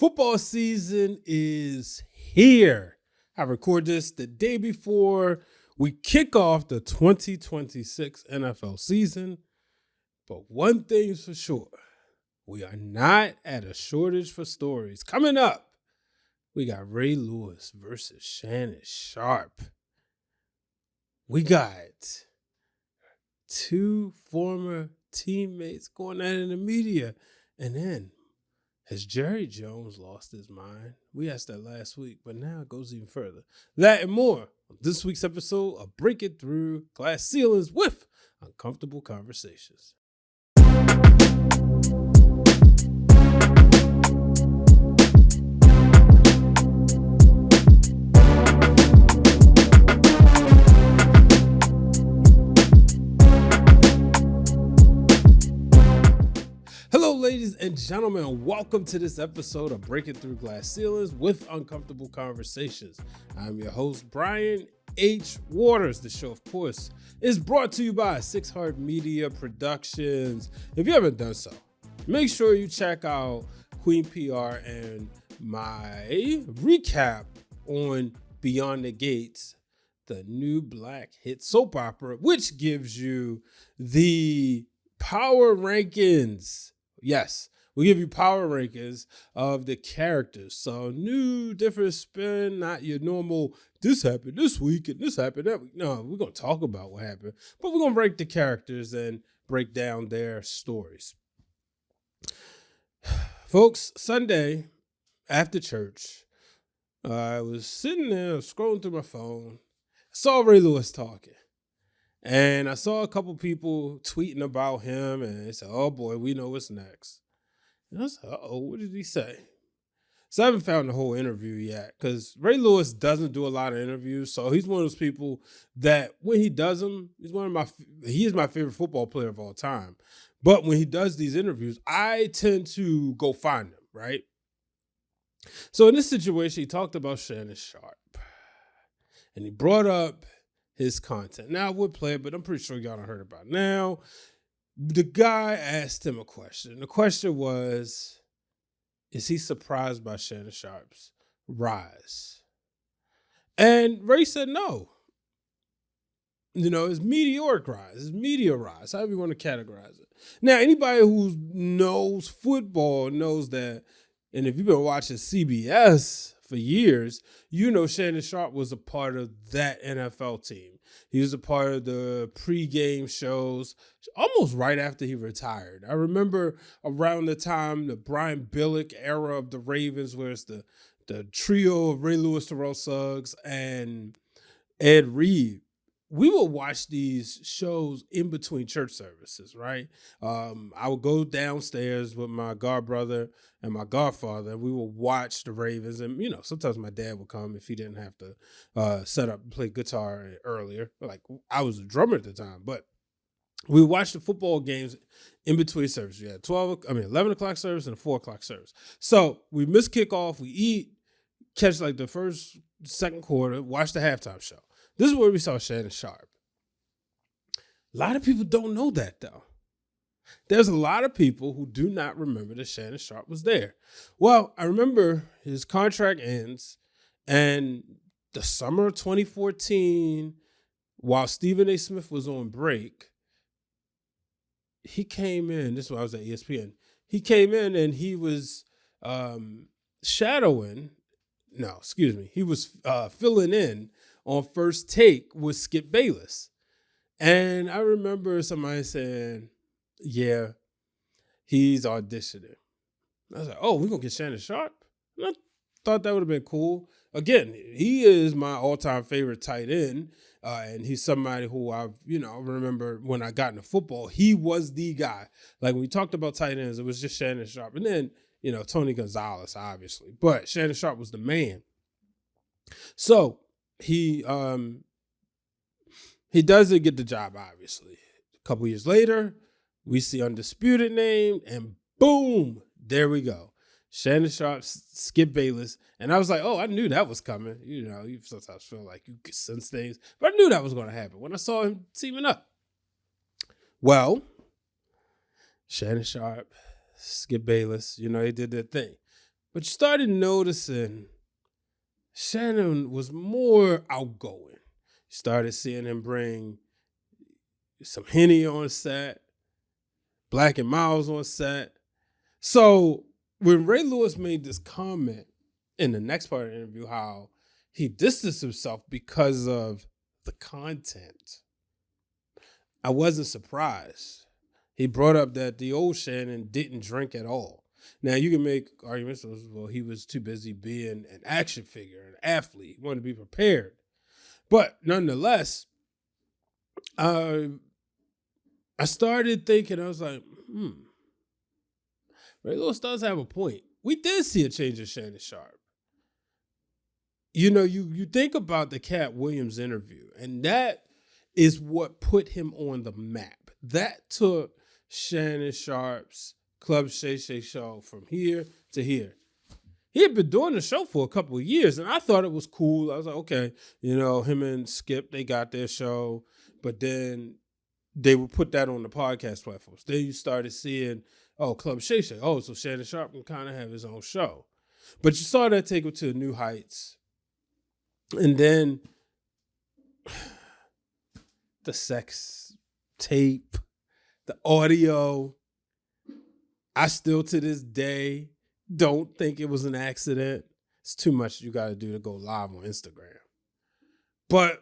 Football season is here. I record this the day before we kick off the 2026 NFL season. But one thing's for sure, we are not at a shortage for stories. Coming up, we got Ray Lewis versus Shannon Sharpe. We got two former teammates going at it in the media. And then, has Jerry Jones lost his mind? We asked that last week, but now it goes even further. That and more on this week's episode of Breaking Through Glass Ceilings with Uncomfortable Conversations. Hello, ladies and gentlemen. Welcome to this episode of Breaking Through Glass Ceilings with Uncomfortable Conversations. I'm your host, Brian H. Waters. The show, of course, is brought to you by Six Heart Media Productions. If you haven't done so, make sure you check out Queen PR and my recap on Beyond the Gates, the new Black hit soap opera, which gives you the power rankings. Yes, we give you power rankings of the characters. So new, different spin, not your normal, this happened this week and this happened that week. No, we're going to talk about what happened, but we're going to rank the characters and break down their stories. Folks, Sunday after church, I was sitting there scrolling through my phone. I saw Ray Lewis talking. And I saw a couple people tweeting about him, and they said, oh boy, we know what's next. And I was like, uh-oh, what did he say? So I haven't found the whole interview yet, because Ray Lewis doesn't do a lot of interviews. So he's one of those people that when he does them, he is my favorite football player of all time. But when he does these interviews, I tend to go find them, right? So in this situation, he talked about Shannon Sharpe. And he brought up his content. Now, I would play it, but I'm pretty sure y'all don't heard about it. Now, the guy asked him a question. The question was, is he surprised by Shannon Sharpe's rise? And Ray said no. You know, it's meteoric rise. It's meteor rise, however you want to categorize it. Now, anybody who knows football knows that, and if you've been watching CBS for years, you know Shannon Sharpe was a part of that NFL team. He was a part of the pregame shows almost right after he retired. I remember around the time the Brian Billick era of the Ravens, where it's the trio of Ray Lewis, Terrell Suggs, and Ed Reed. We would watch these shows in between church services, right? I would go downstairs with my god brother and my godfather, and we would watch the Ravens. And, you know, sometimes my dad would come if he didn't have to set up and play guitar earlier. Like, I was a drummer at the time, but we would watch the football games in between services. We had 11 o'clock service and a 4 o'clock service. So we miss kickoff, we eat, catch like the first, second quarter, watch the halftime show. This is where we saw Shannon Sharpe. A lot of people don't know that, though. There's a lot of people who do not remember that Shannon Sharpe was there. Well, I remember his contract ends, and the summer of 2014, while Stephen A. Smith was on break, he came in. This is when I was at ESPN. He came in and he was shadowing. No, excuse me. He was filling in on First Take with Skip Bayless. And I remember somebody saying, yeah, he's auditioning. I was like, oh, we're going to get Shannon Sharpe? And I thought that would have been cool. Again, he is my all-time favorite tight end, and he's somebody who I remember when I got into football, he was the guy. Like, when we talked about tight ends, it was just Shannon Sharpe. And then, you know, Tony Gonzalez, obviously. But Shannon Sharpe was the man. So he doesn't get the job, obviously. A couple years later, we see Undisputed named, and boom, there we go. Shannon Sharpe, Skip Bayless. And I was like, oh, I knew that was coming. You know, you sometimes feel like you can sense things. But I knew that was going to happen when I saw him teaming up. Well, Shannon Sharpe, Skip Bayless, you know, they did their thing. But you started noticing Shannon was more outgoing. You started seeing him bring some Henny on set, Black and Miles on set. So when Ray Lewis made this comment in the next part of the interview, how he distanced himself because of the content, I wasn't surprised. He brought up that the old Shannon didn't drink at all. Now, you can make arguments, well, he was too busy being an action figure, an athlete. He wanted to be prepared. But nonetheless, I started thinking, I was like, Ray Lewis does have a point. We did see a change in Shannon Sharpe. You know, you think about the Cat Williams interview, and that is what put him on the map. That took Shannon Sharpe's Club Shay Shay show from here to here. He had been doing the show for a couple of years, and I thought it was cool. I was like, okay, you know, him and Skip, they got their show, but then they would put that on the podcast platforms. Then you started seeing, Club Shay Shay. Oh, so Shannon Sharpe can kind of have his own show. But you saw that take him to new heights. And then the sex tape, the audio, I still to this day don't think it was an accident. It's too much you got to do to go live on Instagram. But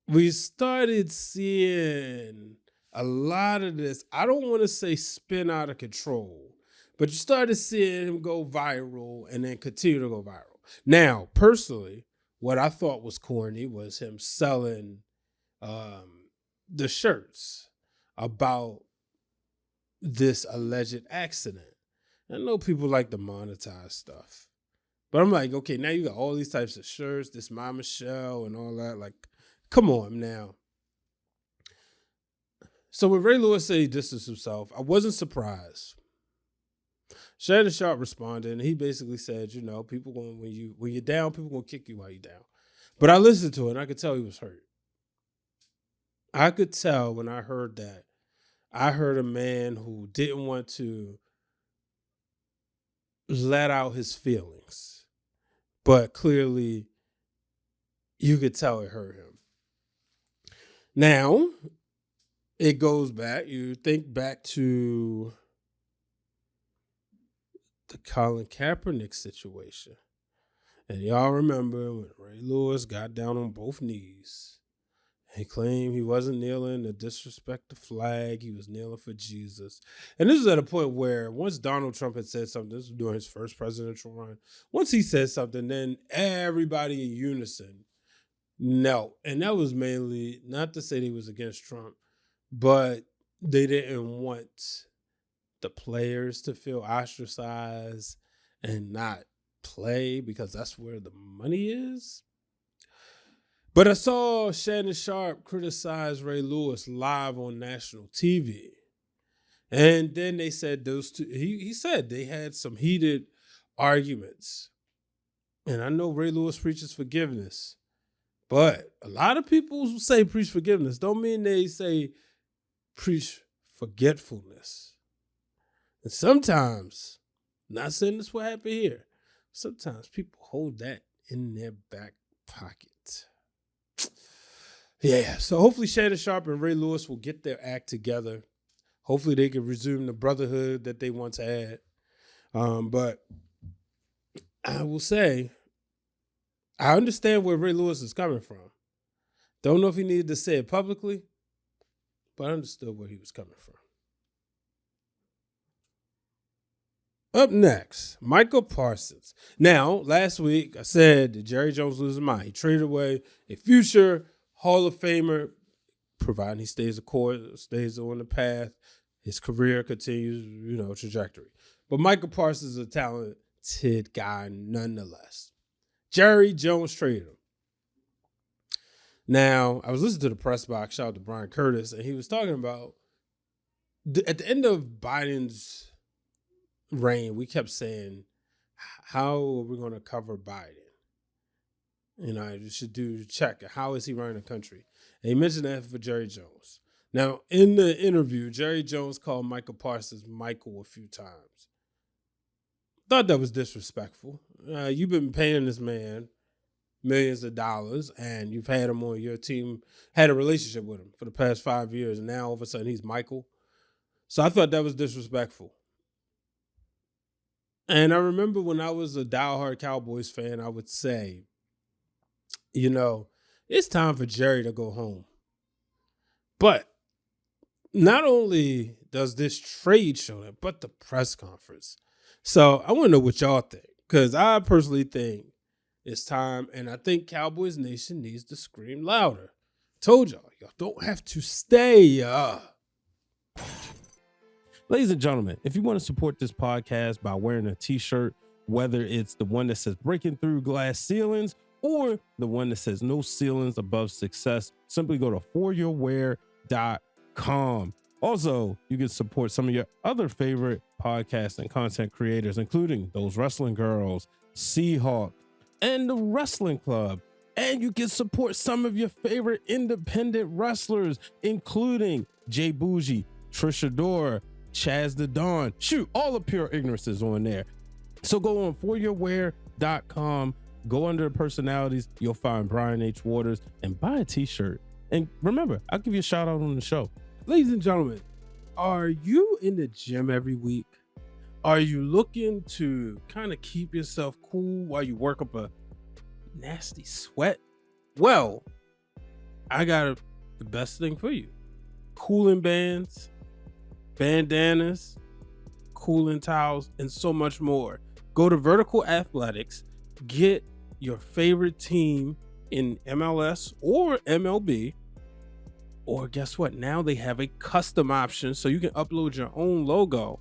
we started seeing a lot of this, I don't want to say spin out of control, but you started seeing him go viral and then continue to go viral. Now, personally, what I thought was corny was him selling the shirts about this alleged accident. I know people like to monetize stuff, but I'm like, okay, now you got all these types of shirts, this My Michelle and all that. Like, come on now. So when Ray Lewis said he distanced himself, I wasn't surprised. Shannon Sharpe responded, and he basically said, you know, people going when you're down, people gonna kick you while you're down. But I listened to it, and I could tell he was hurt. I could tell when I heard that. I heard a man who didn't want to let out his feelings, but clearly you could tell it hurt him. Now, it goes back, you think back to the Colin Kaepernick situation. And y'all remember when Ray Lewis got down on both knees. He claimed he wasn't kneeling to disrespect the flag. He was kneeling for Jesus. And this was at a point where once Donald Trump had said something, this was during his first presidential run. Once he said something, then everybody in unison knelt. And that was mainly, not to say they was against Trump, but they didn't want the players to feel ostracized and not play because that's where the money is. But I saw Shannon Sharpe criticize Ray Lewis live on national TV. And then they said those two, he said they had some heated arguments. And I know Ray Lewis preaches forgiveness, but a lot of people who say preach forgiveness don't mean they say preach forgetfulness. And sometimes, not saying this will happen here, sometimes people hold that in their back pocket. Yeah, so hopefully Shannon Sharpe and Ray Lewis will get their act together. Hopefully they can resume the brotherhood that they once had. But I will say, I understand where Ray Lewis is coming from. Don't know if he needed to say it publicly, but I understood where he was coming from. Up next, Michael Parsons. Now, last week I said that Jerry Jones loses his mind. He traded away a future Hall of Famer, providing he stays on the path. His career continues, trajectory. But Michael Parsons is a talented guy nonetheless. Jerry Jones traded him. Now, I was listening to the press box, shout out to Brian Curtis, and he was talking about, at the end of Biden's reign, we kept saying, how are we going to cover Biden? You should do check. How is he running the country? And he mentioned that for Jerry Jones. Now, in the interview, Jerry Jones called Michael Parsons Michael a few times. Thought that was disrespectful. You've been paying this man millions of dollars, and you've had him on your team, had a relationship with him for the past 5 years, and now all of a sudden he's Michael. So I thought that was disrespectful. And I remember when I was a diehard Cowboys fan, I would say, it's time for Jerry to go home. But not only does this trade show that, but the press conference. So I want to know what y'all think, because I personally think it's time, and I think Cowboys Nation needs to scream louder. Told y'all don't have to stay. Ladies and gentlemen, if you want to support this podcast by wearing a t-shirt, whether it's the one that says breaking through glass ceilings or the one that says no ceilings above success, simply go to foryourwear.com. Also, you can support some of your other favorite podcast and content creators, including Those Wrestling Girls, Seahawk, and the Wrestling Club. And you can support some of your favorite independent wrestlers, including Jay Bougie, Trisha Dora, Chaz the Don. Shoot, all the pure ignorance is on there. So go on foryourwear.com, go under personalities, you'll find Brian H. Waters, and buy a t-shirt. And remember, I'll give you a shout out on the show. Ladies and gentlemen, are you in the gym every week? Are you looking to kind of keep yourself cool while you work up a nasty sweat? Well, I got the best thing for you. Cooling bands, bandanas, cooling towels, and so much more. Go to Vertical Athletics, get your favorite team in MLS or MLB, or guess what? Now they have a custom option so you can upload your own logo,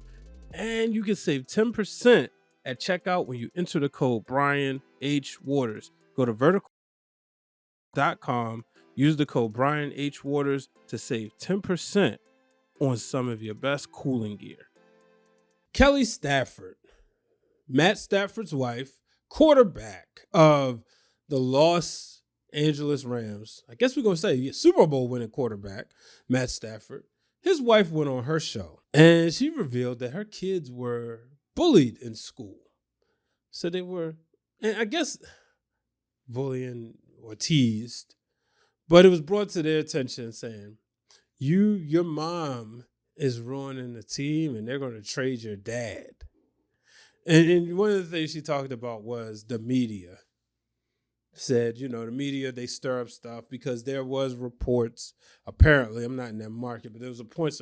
and you can save 10% at checkout when you enter the code Brian H. Waters. Go to vertical.com, use the code Brian H. Waters to save 10% on some of your best cooling gear. Kelly Stafford, Matt Stafford's wife, quarterback of the Los Angeles Rams. I guess we're going to say Super Bowl winning quarterback, Matt Stafford. His wife went on her show and she revealed that her kids were bullied in school. So they were, and I guess bullying or teased, but it was brought to their attention saying, your mom is ruining the team and they're going to trade your dad. And one of the things she talked about was the media. Said, the media, they stir up stuff because there was reports, apparently, I'm not in that market, but there was a point,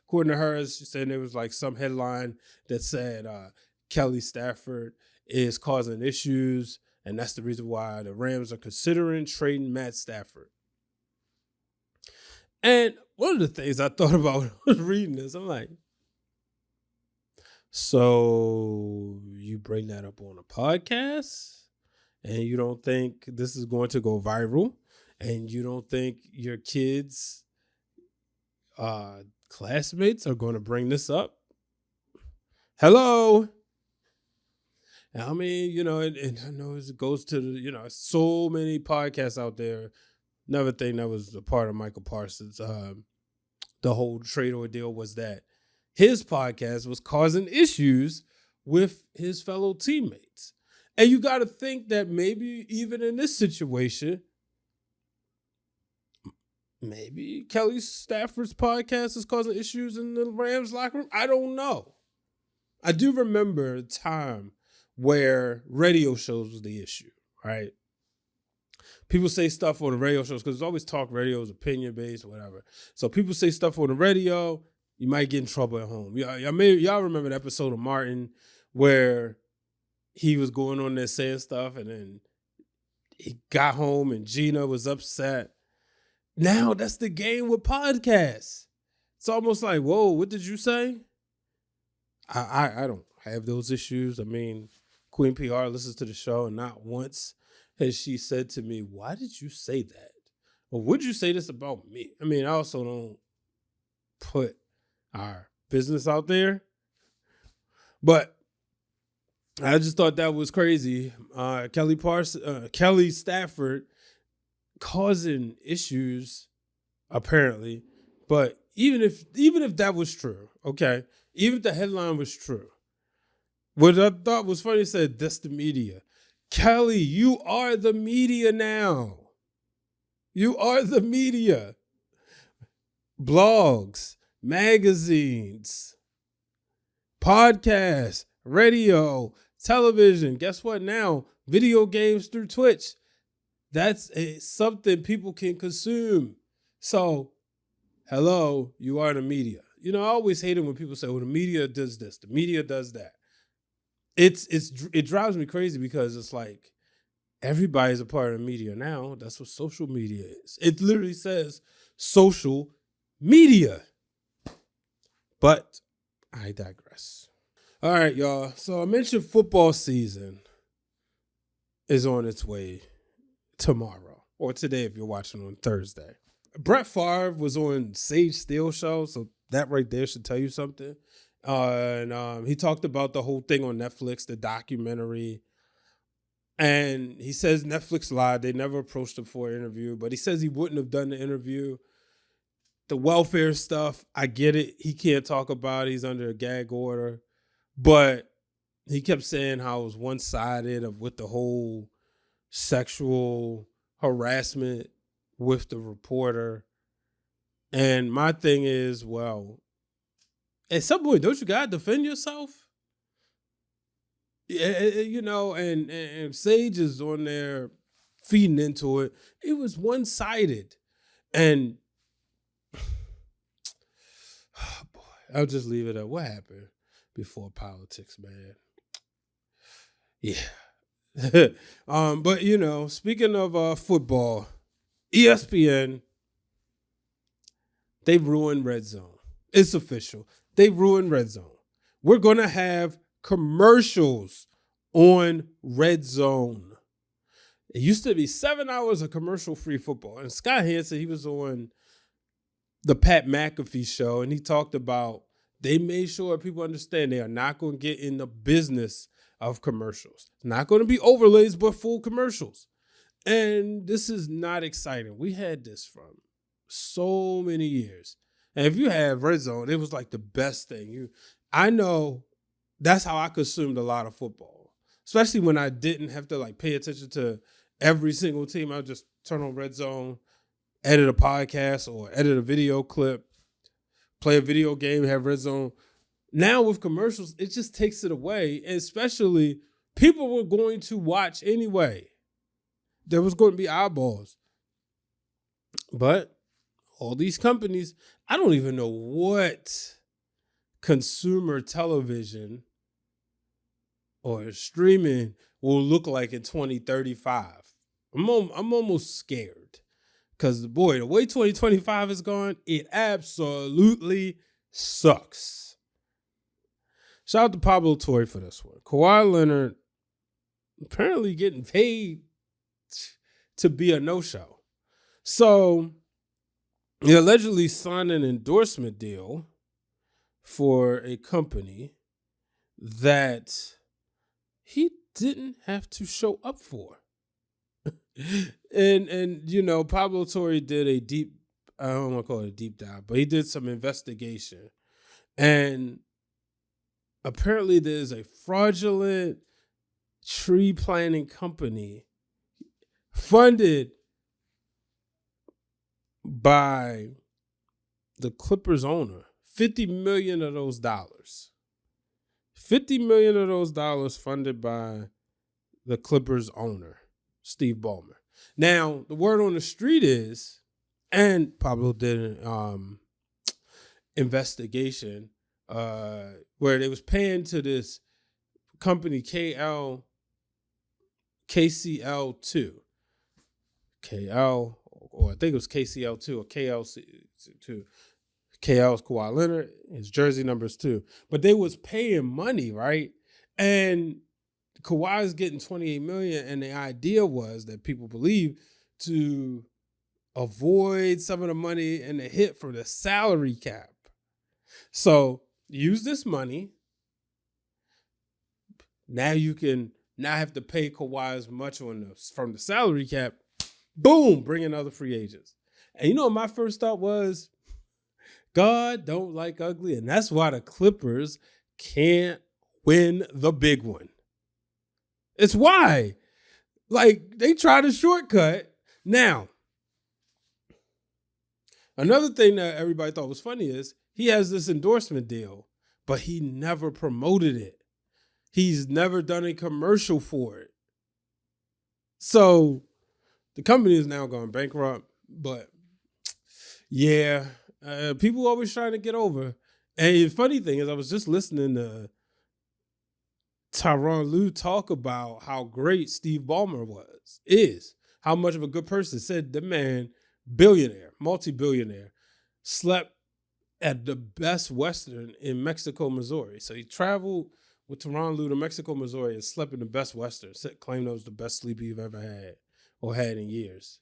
according to her, she said there was like some headline that said Kelly Stafford is causing issues, and that's the reason why the Rams are considering trading Matt Stafford. And one of the things I thought about when I was reading this, I'm like, so you bring that up on a podcast? And you don't think this is going to go viral, and you don't think your kids' classmates are going to bring this up? Hello. I mean, and I know it goes to the, so many podcasts out there. Another thing that was a part of Michael Parsons, the whole trade ordeal was that his podcast was causing issues with his fellow teammates. And you got to think that maybe even in this situation, maybe Kelly Stafford's podcast is causing issues in the Rams locker room. I don't know. I do remember a time where radio shows was the issue, right? People say stuff on the radio shows because there's always talk radio is opinion-based or whatever. So people say stuff on the radio, you might get in trouble at home. Y'all remember the episode of Martin where he was going on there saying stuff, and then he got home and Gina was upset. Now that's the game with podcasts. It's almost like, whoa, what did you say? I don't have those issues. I mean, Queen PR listens to the show, and not once has she said to me, why did you say that? Or would you say this about me? I mean, I also don't put our business out there, but I just thought that was crazy. Kelly Stafford causing issues, apparently. But even if that was true, okay, even if the headline was true, What I thought was funny, he said, that's the media. Kelly, you are the media now. You are the media. Blogs, magazines, podcasts, radio, television. Guess what now? Video games through Twitch. That's something people can consume. So, hello, you are the media. You know, I always hate it when people say, well, the media does this, the media does that. It drives me crazy because it's like everybody's a part of the media now. That's what social media is. It literally says social media. But I digress. All right, y'all. So I mentioned football season is on its way tomorrow or today if you're watching on Thursday. Brett Favre was on Sage Steele show, so that right there should tell you something. And he talked about the whole thing on Netflix, the documentary. And he says Netflix lied. They never approached him for an interview, but he says he wouldn't have done the interview. The welfare stuff, I get it. He can't talk about it. He's under a gag order. But he kept saying how it was one-sided with the whole sexual harassment with the reporter. And my thing is, well, at some point, don't you gotta defend yourself? You know, and Sage is on there feeding into it. It was one-sided. And oh boy, I'll just leave it at what happened before politics, man. Yeah. But you know, speaking of football, ESPN, they ruined Redzone. It's official. They ruined Redzone. We're gonna have commercials on Redzone. It used to be 7 hours of commercial-free football. And Scott Hansen, he was on the Pat McAfee show, and he talked about they made sure people understand they are not going to get in the business of commercials. It's not going to be overlays, but full commercials. And this is not exciting. We had this from so many years. And if you have Redzone, it was like the best thing. I know that's how I consumed a lot of football, especially when I didn't have to like pay attention to every single team. I would just turn on Redzone, edit a podcast or edit a video clip, play a video game, have Redzone. Now with commercials, it just takes it away. And especially people were going to watch anyway. There was going to be eyeballs. But all these companies, I don't even know what consumer television or streaming will look like in 2035. I'm almost scared. Because, boy, the way 2025 is going, it absolutely sucks. Shout out to Pablo Torre for this one. Kawhi Leonard apparently getting paid to be a no-show. So, he allegedly signed an endorsement deal for a company that he didn't have to show up for. And you know, Pablo Torre did a deep, I don't want to call it a deep dive, but he did some investigation. And apparently there's a fraudulent tree planting company funded by the Clippers owner. $50 million of those dollars. $50 million of those dollars funded by the Clippers owner, Steve Ballmer. Now, the word on the street is, and Pablo did an investigation where they was paying to this company KCL2. KL, or I think it was KCL2 or KLC2. KL's Kawhi Leonard, his jersey numbers too. But they was paying money, right? And Kawhi's getting $28 million, and the idea was that people believe to avoid some of the money and the hit from the salary cap. So use this money. Now you can not have to pay Kawhi as much from the salary cap. Boom, bring in other free agents. And you know what my first thought was? God don't like ugly, and that's why the Clippers can't win the big one. It's why. Like, they tried a shortcut. Now, another thing that everybody thought was funny is he has this endorsement deal, but he never promoted it. He's never done a commercial for it. So the company is now going bankrupt, but yeah, people always trying to get over. And the funny thing is, I was just listening to Tyronn Lue talk about how great Steve Ballmer is, how much of a good person. Said the man, billionaire, multi-billionaire, slept at the Best Western in Mexico, Missouri. So he traveled with Tyronn Lue to Mexico, Missouri, and slept in the Best Western. Claimed that was the best sleep you've ever had or had in years.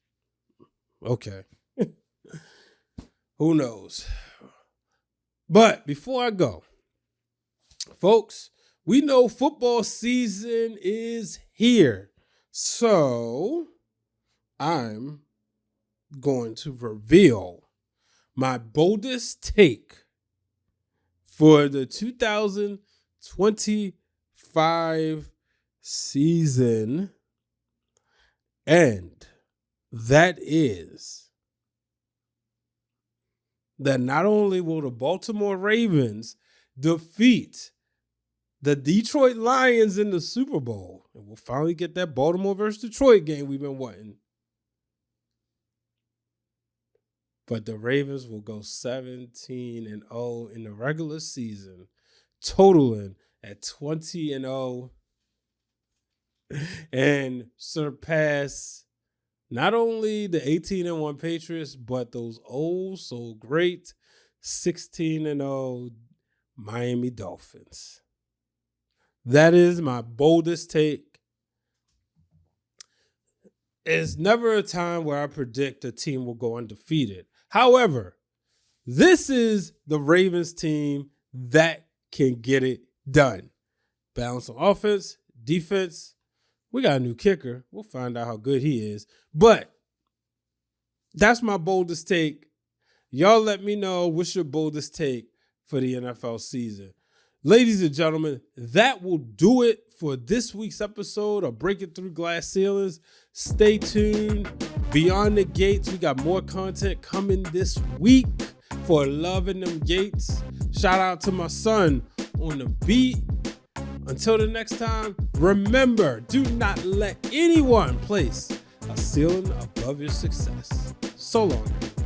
Okay. Who knows? But before I go, folks, we know football season is here. So I'm going to reveal my boldest take for the 2025 season. And that is that not only will the Baltimore Ravens defeat the Detroit Lions in the Super Bowl, and we'll finally get that Baltimore versus Detroit game we've been wanting, but the Ravens will go 17-0 in the regular season, totaling at 20-0, and surpass not only the 18-1 Patriots, but those old so great 16-0 Miami Dolphins. That is my boldest take. It's never a time where I predict a team will go undefeated. However, this is the Ravens team that can get it done. Balance on offense, defense. We got a new kicker. We'll find out how good he is. But that's my boldest take. Y'all let me know what's your boldest take for the NFL season. Ladies and gentlemen, that will do it for this week's episode of Breaking Through Glass Ceilings. Stay tuned. Beyond the Gates, we got more content coming this week for Loving Them Gates. Shout out to my son on the beat. Until the next time, remember, do not let anyone place a ceiling above your success. So long, everybody.